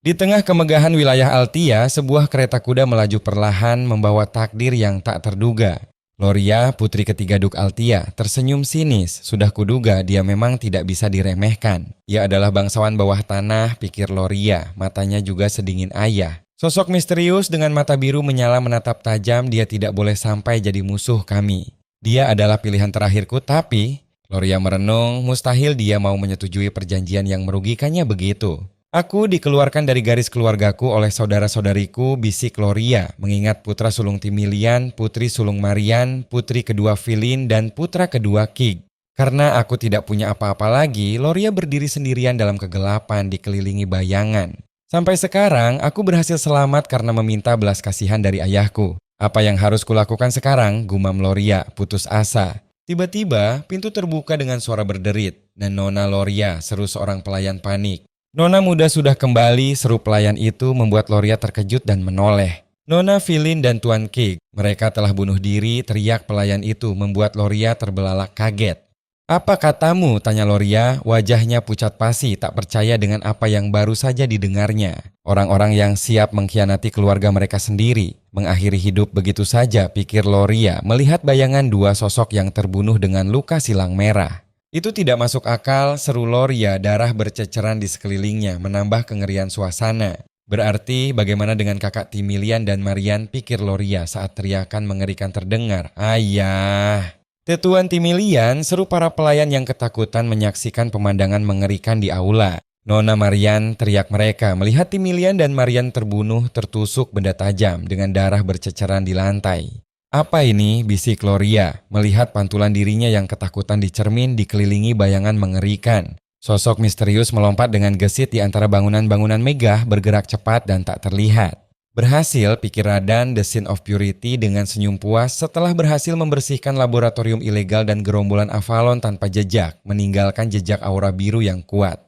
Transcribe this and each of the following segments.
Di tengah kemegahan wilayah Altia, sebuah kereta kuda melaju perlahan membawa takdir yang tak terduga. Loria, putri ketiga Duk Altia, tersenyum sinis. Sudah kuduga dia memang tidak bisa diremehkan. Ia adalah bangsawan bawah tanah, pikir Loria. Matanya juga sedingin ayah. Sosok misterius dengan mata biru menyala menatap tajam. Dia tidak boleh sampai jadi musuh kami. Dia adalah pilihan terakhirku, tapi Loria merenung, mustahil dia mau menyetujui perjanjian yang merugikannya begitu. Aku dikeluarkan dari garis keluargaku oleh saudara-saudariku, bisik Loria, mengingat putra sulung Timilian, putri sulung Marian, putri kedua Filin, dan putra kedua Kig. Karena aku tidak punya apa-apa lagi, Loria berdiri sendirian dalam kegelapan dikelilingi bayangan. Sampai sekarang, aku berhasil selamat karena meminta belas kasihan dari ayahku. Apa yang harus kulakukan sekarang? Gumam Loria, putus asa. Tiba-tiba, pintu terbuka dengan suara berderit, dan Nona Loria, seru seorang pelayan panik. Nona muda sudah kembali, seru pelayan itu membuat Loria terkejut dan menoleh. Nona Filin dan Tuan Kig, mereka telah bunuh diri, teriak pelayan itu membuat Loria terbelalak kaget. Apa katamu? Tanya Loria, wajahnya pucat pasi, tak percaya dengan apa yang baru saja didengarnya. Orang-orang yang siap mengkhianati keluarga mereka sendiri, mengakhiri hidup begitu saja, pikir Loria, melihat bayangan dua sosok yang terbunuh dengan luka silang merah. Itu tidak masuk akal, seru Loria, darah berceceran di sekelilingnya, menambah kengerian suasana. Berarti bagaimana dengan kakak Timilian dan Marian, pikir Loria saat teriakan mengerikan terdengar. Ayah! Tetuan Timilian, seru para pelayan yang ketakutan menyaksikan pemandangan mengerikan di aula. Nona Marian, teriak mereka, melihat Timilian dan Marian terbunuh tertusuk benda tajam dengan darah berceceran di lantai. Apa ini? Bisik Loria, melihat pantulan dirinya yang ketakutan di cermin dikelilingi bayangan mengerikan. Sosok misterius melompat dengan gesit di antara bangunan-bangunan megah bergerak cepat dan tak terlihat. Berhasil, pikir Radan, The Sin of Purity dengan senyum puas setelah berhasil membersihkan laboratorium ilegal dan gerombolan Avalon tanpa jejak, meninggalkan jejak aura biru yang kuat.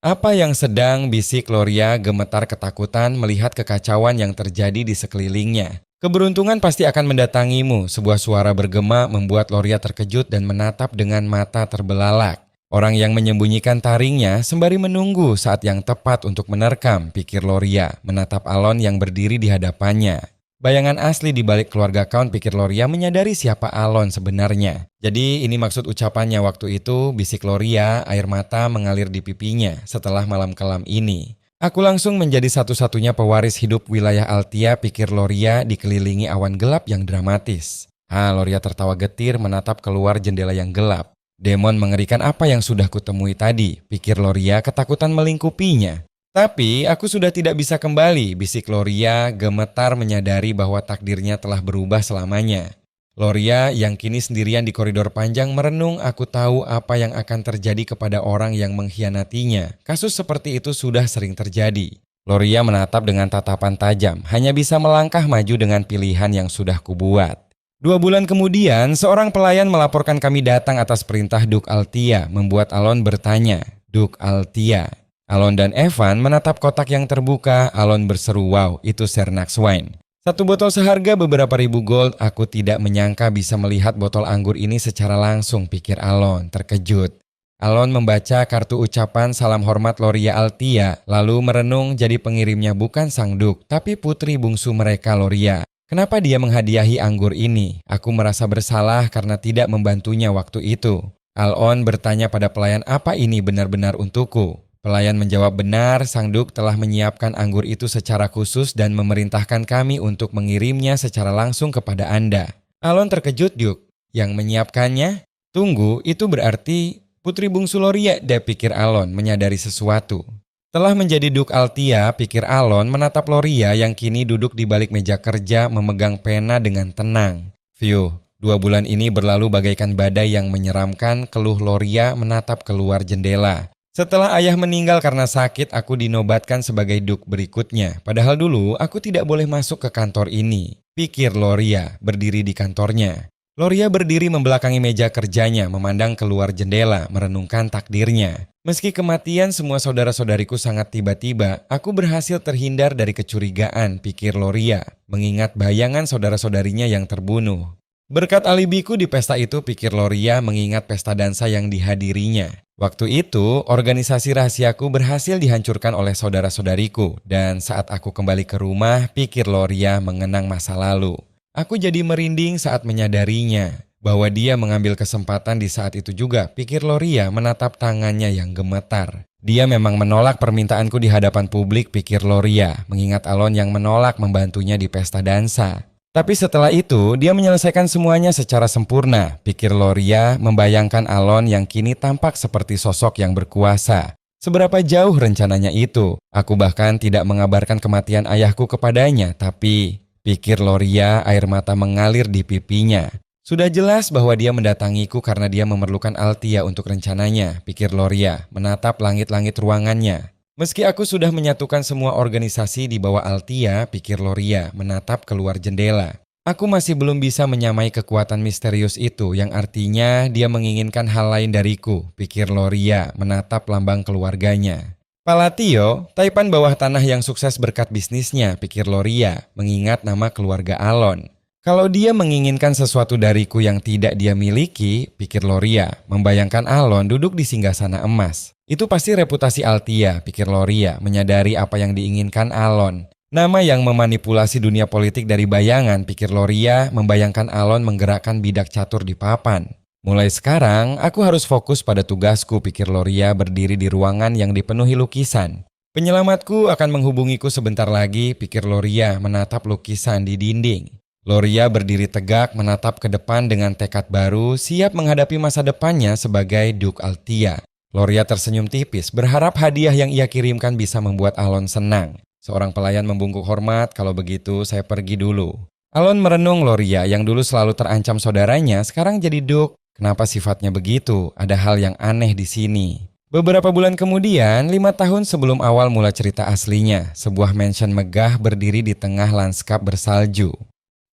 Apa yang sedang? Bisik Loria gemetar ketakutan melihat kekacauan yang terjadi di sekelilingnya. Keberuntungan pasti akan mendatangimu, sebuah suara bergema membuat Loria terkejut dan menatap dengan mata terbelalak. Orang yang menyembunyikan taringnya sembari menunggu saat yang tepat untuk menerkam, pikir Loria, menatap Alon yang berdiri di hadapannya. Bayangan asli di balik keluarga Count, pikir Loria, menyadari siapa Alon sebenarnya. Jadi ini maksud ucapannya waktu itu, bisik Loria, air mata mengalir di pipinya setelah malam kelam ini. Aku langsung menjadi satu-satunya pewaris hidup wilayah Altia, pikir Loria dikelilingi awan gelap yang dramatis. Loria tertawa getir menatap keluar jendela yang gelap. Demon mengerikan apa yang sudah kutemui tadi, pikir Loria ketakutan melingkupinya. Tapi aku sudah tidak bisa kembali, bisik Loria gemetar menyadari bahwa takdirnya telah berubah selamanya. Loria yang kini sendirian di koridor panjang merenung, aku tahu apa yang akan terjadi kepada orang yang mengkhianatinya. Kasus seperti itu sudah sering terjadi. Loria menatap dengan tatapan tajam, hanya bisa melangkah maju dengan pilihan yang sudah kubuat. 2 bulan kemudian, seorang pelayan melaporkan kami datang atas perintah Duk Altia, membuat Alon bertanya, Duk Altia. Alon dan Evan menatap kotak yang terbuka. Alon berseru, wow, itu Cernax Wine. 1 botol seharga beberapa ribu gold, aku tidak menyangka bisa melihat botol anggur ini secara langsung, pikir Alon, terkejut. Alon membaca kartu ucapan salam hormat Loria Altia, lalu merenung jadi pengirimnya bukan sang Duk, tapi putri bungsu mereka Loria. Kenapa dia menghadiahi anggur ini? Aku merasa bersalah karena tidak membantunya waktu itu. Alon bertanya pada pelayan apa ini benar-benar untukku. Pelayan menjawab benar, sang Duk telah menyiapkan anggur itu secara khusus dan memerintahkan kami untuk mengirimnya secara langsung kepada Anda. Alon terkejut, Duk. Yang menyiapkannya? Tunggu, itu berarti putri bungsu Loria, pikir Alon menyadari sesuatu. Telah menjadi Duk Altia, pikir Alon menatap Loria yang kini duduk di balik meja kerja memegang pena dengan tenang. View, 2 bulan ini berlalu bagaikan badai yang menyeramkan, keluh Loria menatap keluar jendela. Setelah ayah meninggal karena sakit, aku dinobatkan sebagai Duk berikutnya. Padahal dulu aku tidak boleh masuk ke kantor ini, pikir Loria berdiri di kantornya. Loria berdiri membelakangi meja kerjanya, memandang keluar jendela, merenungkan takdirnya. Meski kematian semua saudara-saudariku sangat tiba-tiba, aku berhasil terhindar dari kecurigaan, pikir Loria, mengingat bayangan saudara-saudarinya yang terbunuh. Berkat alibiku di pesta itu, pikir Loria mengingat pesta dansa yang dihadirinya. Waktu itu, organisasi rahasiaku berhasil dihancurkan oleh saudara-saudariku, dan saat aku kembali ke rumah, pikir Loria mengenang masa lalu. Aku jadi merinding saat menyadarinya, bahwa dia mengambil kesempatan di saat itu juga, pikir Loria menatap tangannya yang gemetar. Dia memang menolak permintaanku di hadapan publik, pikir Loria, mengingat Alon yang menolak membantunya di pesta dansa. Tapi setelah itu, dia menyelesaikan semuanya secara sempurna, pikir Loria membayangkan Alon yang kini tampak seperti sosok yang berkuasa. Seberapa jauh rencananya itu? Aku bahkan tidak mengabarkan kematian ayahku kepadanya, tapi, pikir Loria, air mata mengalir di pipinya. Sudah jelas bahwa dia mendatangiku karena dia memerlukan Altia untuk rencananya, pikir Loria, menatap langit-langit ruangannya. Meski aku sudah menyatukan semua organisasi di bawah Altia, pikir Loria, menatap keluar jendela. Aku masih belum bisa menyamai kekuatan misterius itu, yang artinya dia menginginkan hal lain dariku, pikir Loria, menatap lambang keluarganya. Palatio, taipan bawah tanah yang sukses berkat bisnisnya, pikir Loria, mengingat nama keluarga Alon. Kalau dia menginginkan sesuatu dariku yang tidak dia miliki, pikir Loria, membayangkan Alon duduk di singgasana emas. Itu pasti reputasi Altia, pikir Loria, menyadari apa yang diinginkan Alon. Nama yang memanipulasi dunia politik dari bayangan, pikir Loria, membayangkan Alon menggerakkan bidak catur di papan. Mulai sekarang, aku harus fokus pada tugasku, pikir Loria berdiri di ruangan yang dipenuhi lukisan. Penyelamatku akan menghubungiku sebentar lagi, pikir Loria menatap lukisan di dinding. Loria berdiri tegak menatap ke depan dengan tekad baru, siap menghadapi masa depannya sebagai Duke Altia. Loria tersenyum tipis, berharap hadiah yang ia kirimkan bisa membuat Alon senang. Seorang pelayan membungkuk hormat, kalau begitu saya pergi dulu. Alon merenung Loria yang dulu selalu terancam saudaranya, sekarang jadi Duke. Kenapa sifatnya begitu? Ada hal yang aneh di sini. Beberapa bulan kemudian, 5 tahun sebelum awal mula cerita aslinya, sebuah mansion megah berdiri di tengah lanskap bersalju.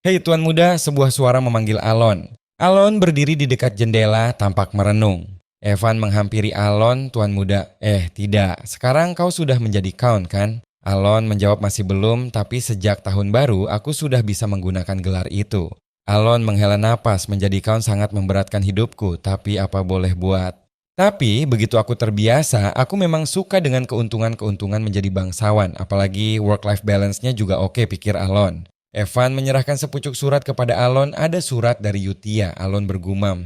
Hei Tuan Muda, sebuah suara memanggil Alon. Alon berdiri di dekat jendela, tampak merenung. Evan menghampiri Alon, Tuan Muda. Tidak, sekarang kau sudah menjadi Count kan? Alon menjawab masih belum, tapi sejak tahun baru aku sudah bisa menggunakan gelar itu. Alon menghela napas, menjadi Count sangat memberatkan hidupku, tapi apa boleh buat. Tapi begitu aku terbiasa, aku memang suka dengan keuntungan-keuntungan menjadi bangsawan, apalagi work-life balance-nya juga oke, pikir Alon. Evan menyerahkan sepucuk surat kepada Alon, ada surat dari Yutia. Alon bergumam,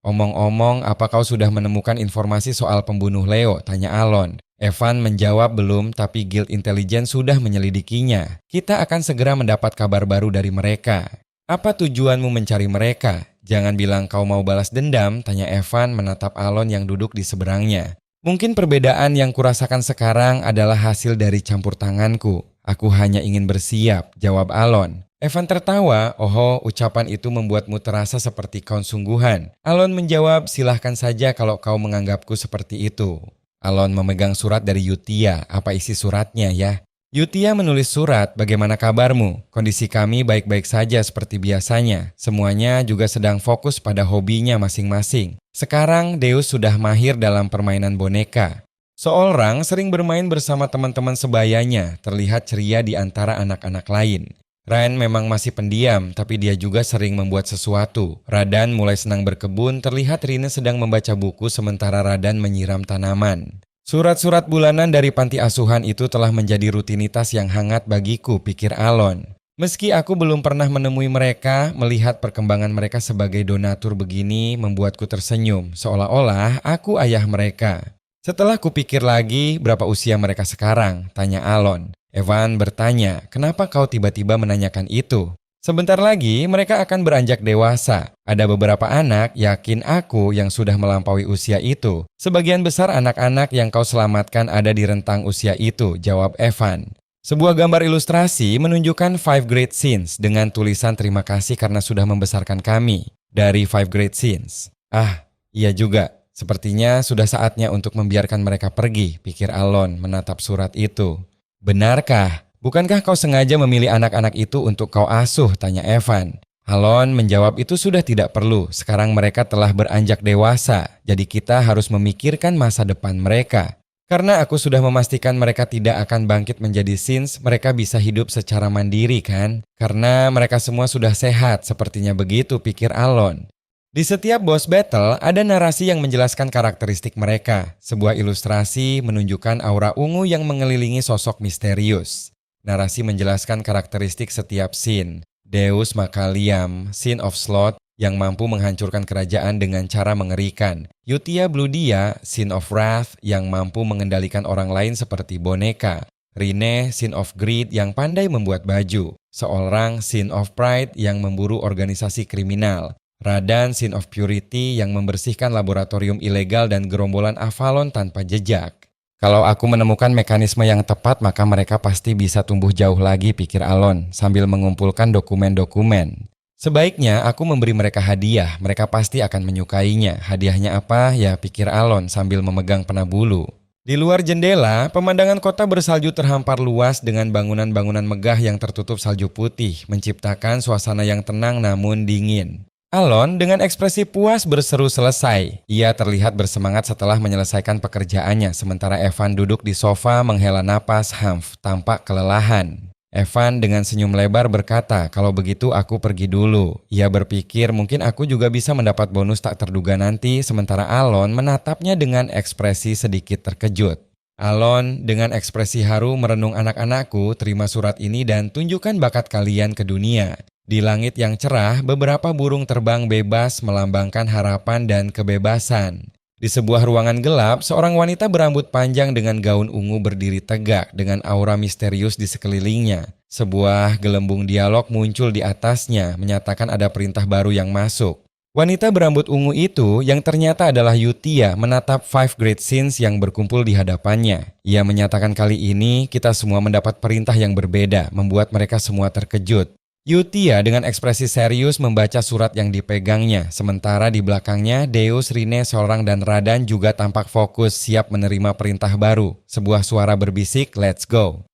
Omong-omong, apa kau sudah menemukan informasi soal pembunuh Leo? Tanya Alon. Evan menjawab belum, tapi Guild Intelligence sudah menyelidikinya. Kita akan segera mendapat kabar baru dari mereka. Apa tujuanmu mencari mereka? Jangan bilang kau mau balas dendam, tanya Evan menatap Alon yang duduk di seberangnya. Mungkin perbedaan yang kurasakan sekarang adalah hasil dari campur tanganku. Aku hanya ingin bersiap, jawab Alon. Evan tertawa, ucapan itu membuatmu terasa seperti Count sungguhan. Alon menjawab, silahkan saja kalau kau menganggapku seperti itu. Alon memegang surat dari Yutia, apa isi suratnya ya? Yutia menulis surat, bagaimana kabarmu? Kondisi kami baik-baik saja seperti biasanya. Semuanya juga sedang fokus pada hobinya masing-masing. Sekarang Deus sudah mahir dalam permainan boneka. Seorang sering bermain bersama teman-teman sebayanya, terlihat ceria di antara anak-anak lain. Ryan memang masih pendiam, tapi dia juga sering membuat sesuatu. Radan mulai senang berkebun, terlihat Rine sedang membaca buku sementara Radan menyiram tanaman. Surat-surat bulanan dari panti asuhan itu telah menjadi rutinitas yang hangat bagiku, pikir Alon. Meski aku belum pernah menemui mereka, melihat perkembangan mereka sebagai donatur begini membuatku tersenyum, seolah-olah aku ayah mereka. Setelah kupikir lagi, berapa usia mereka sekarang? Tanya Alon. Evan bertanya, kenapa kau tiba-tiba menanyakan itu? Sebentar lagi mereka akan beranjak dewasa. Ada beberapa anak, yakin aku, yang sudah melampaui usia itu. Sebagian besar anak-anak yang kau selamatkan ada di rentang usia itu, jawab Evan. Sebuah gambar ilustrasi menunjukkan 5 Great Sins dengan tulisan terima kasih karena sudah membesarkan kami. Dari 5 Great Sins. Iya juga. Sepertinya sudah saatnya untuk membiarkan mereka pergi, pikir Alon menatap surat itu. Benarkah? Bukankah kau sengaja memilih anak-anak itu untuk kau asuh? Tanya Evan. Alon menjawab itu sudah tidak perlu, sekarang mereka telah beranjak dewasa, jadi kita harus memikirkan masa depan mereka. Karena aku sudah memastikan mereka tidak akan bangkit menjadi Sins, mereka bisa hidup secara mandiri kan? Karena mereka semua sudah sehat, sepertinya begitu pikir Alon. Di setiap boss battle, ada narasi yang menjelaskan karakteristik mereka. Sebuah ilustrasi menunjukkan aura ungu yang mengelilingi sosok misterius. Narasi menjelaskan karakteristik setiap Sin. Deus Makaliam, Sin of Sloth, yang mampu menghancurkan kerajaan dengan cara mengerikan. Yutia Bludia, Sin of Wrath, yang mampu mengendalikan orang lain seperti boneka. Rine, Sin of Greed, yang pandai membuat baju. Seorang Sin of Pride, yang memburu organisasi kriminal. Radan, Sin of Purity, yang membersihkan laboratorium ilegal dan gerombolan Avalon tanpa jejak. Kalau aku menemukan mekanisme yang tepat, maka mereka pasti bisa tumbuh jauh lagi, pikir Alon, sambil mengumpulkan dokumen-dokumen. Sebaiknya aku memberi mereka hadiah, mereka pasti akan menyukainya. Hadiahnya apa? Ya, pikir Alon sambil memegang pena bulu. Di luar jendela, pemandangan kota bersalju terhampar luas dengan bangunan-bangunan megah yang tertutup salju putih, menciptakan suasana yang tenang namun dingin. Alon dengan ekspresi puas berseru selesai. Ia terlihat bersemangat setelah menyelesaikan pekerjaannya, sementara Evan duduk di sofa menghela napas tampak kelelahan. Evan dengan senyum lebar berkata, kalau begitu aku pergi dulu. Ia berpikir mungkin aku juga bisa mendapat bonus tak terduga nanti, sementara Alon menatapnya dengan ekspresi sedikit terkejut. Alon dengan ekspresi haru merenung, anak-anakku, terima surat ini dan tunjukkan bakat kalian ke dunia. Di langit yang cerah, beberapa burung terbang bebas melambangkan harapan dan kebebasan. Di sebuah ruangan gelap, seorang wanita berambut panjang dengan gaun ungu berdiri tegak dengan aura misterius di sekelilingnya. Sebuah gelembung dialog muncul di atasnya, menyatakan ada perintah baru yang masuk. Wanita berambut ungu itu, yang ternyata adalah Yutia, menatap Five Great Sins yang berkumpul di hadapannya. Ia menyatakan kali ini kita semua mendapat perintah yang berbeda, membuat mereka semua terkejut. Yutia dengan ekspresi serius membaca surat yang dipegangnya, sementara di belakangnya Deus, Rine, Solrang, dan Radan juga tampak fokus siap menerima perintah baru. Sebuah suara berbisik, "Let's go."